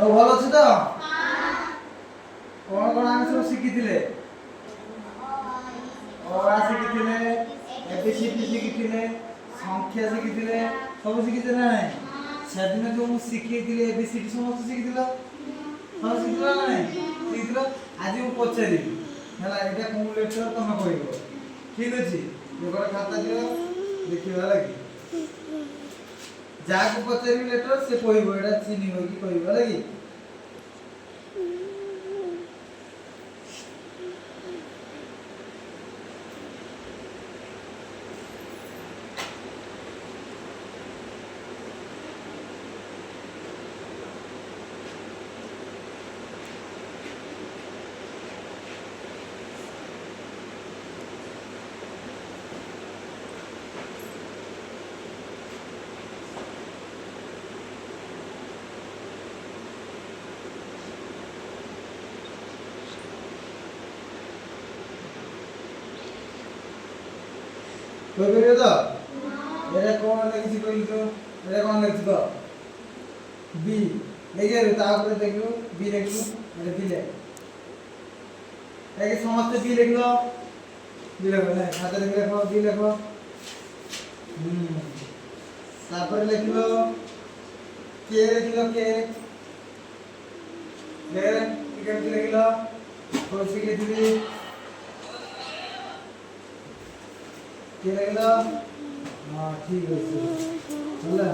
ସବୁ ଭଲ ଅଛି ତ? କଣ କଣ ଆମେ ସବୁ ଶିଖିଥିଲେ? ଅ ଶିଖିଥିଲେ, ABCD ଶିଖିଥିଲେ, ସଂଖ୍ୟା ଶିଖିଥିଲେ, ସବୁ ଶିଖିଥିଲେ ନା ନାହିଁ? ସେଦିନ ଯୋଉ ମୁଁ ଶିଖେଇଥିଲି ABCD ସମସ୍ତେ ଶିଖିଥିଲ? ହଁ ଶିଖିଥିଲ ନା ନାହିଁ? ଶିଖିଥିଲ? ଆଜି ମୁଁ ପଚାରିବି ହେଲା, ଏଇଟା କୋଉ ଲେଟର ତମେ କହିବ। ଠିକ ଅଛି? ଗୋଟେ ଖାତା ଦିଅ ଦେଖିବା ହେଲା କି? ଯାହାକୁ ପଚାରିବି ଲେଟର ସେ କହିବ ଏଇଟା ଚିହ୍ନିବ କି କହିବ ହେଲା କି? କହିପାରିବ ତ? ଏଇଟା କଣ ଲେଖିଛି କହିଲୁ ତ? ଏଇଟା କଣ ଲେଖିଛି ତ? B ଲେଖିବେ ତା ଉପରେ ଦେଖିବୁ B ଲେଖିବୁ ଏଇଟା B ଲେଖ। ଏଇ ସମସ୍ତେ B ଲେଖିଲ। B ଲେଖ ନା ଖାତାରେ ବି ଲେଖ B ଲେଖ। ତାପରେ ଲେଖିବ K ଲେଖିଲ K। କେମିତି ଲେଖିଲ? କୋଉଠି ଲେଖିବି? K ଲେଖିଲ? ହଁ ଠିକ୍ ଅଛି ହେଲା,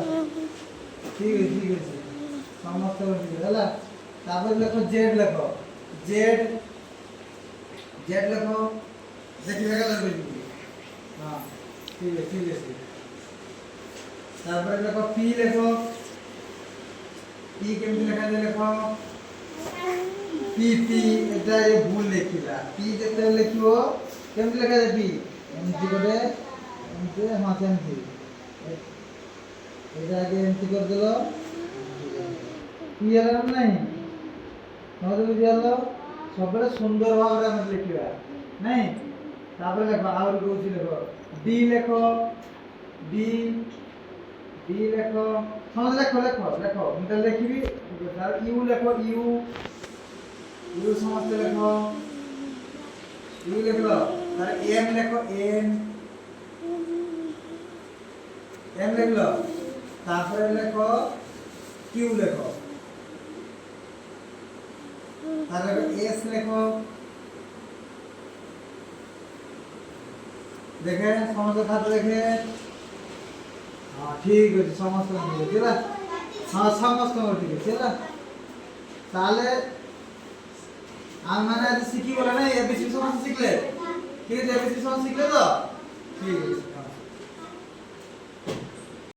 ଠିକ୍ ଅଛି ସମସ୍ତେ ଠିକ୍ ହେଲା। ତାପରେ ଲେଖ Z ଲେଖ Z ଲେଖ ଦେଖିବେ କେତେ ଲେଖିବି? ହଁ ଠିକ୍ ଅଛି। ତାପରେ ଲେଖ P ଲେଖ P କେମିତି ଲେଖାଯାଏ ଲେଖ P এটা ଏ ଭୁଲ ଲେଖିଲା। P ଯେତେବେଳେ ଲେଖିବ କେମିତି ଲେଖାଯାଏ P? ଏମିତି ଗୋଟେ ଏମିତି ହଁ ସେମିତି ଏଇଟା ଆଗେ ଏମିତି କରିଦେଲ P ହେଲା ନା ନାହିଁ? ନହେଲେ ବୁଝିଗଲ ସବୁବେଳେ ସୁନ୍ଦର ଭାବରେ ଆମେ ଲେଖିବା ନାଇଁ। ତାପରେ ଲେଖ ଆହୁରି କହୁଛି ଲେଖ D ଲେଖ D ଲେଖ ସମସ୍ତେ ଲେଖ ମୁଁ ତାହେଲେ ଲେଖିବି। U ଲେଖ U ସମସ୍ତେ ଲେଖ U ଲେଖିଲ। ତାପରେ M ଲେଖ M ଲେଖିଲ। ତାପରେ ଲେଖ Q ଲେଖ। তারপরে S লেখো দেখে সমস্ত খাতা দেখে হ্যাঁ ঠিক আছে সমস্ত ঠিক আছে ହେଲା হ্যাঁ সমস্ত ঠিক আছে ହେଲା। তাহলে ଆମେ ଆଜି ଶିଖିଗଲେ ନା ABCD ସମସ୍ତେ ଶିଖିଲେ? ଠିକ ଅଛି ABCD ସମସ୍ତେ ଶିଖିଲେ ତ? ଠିକ ଅଛି।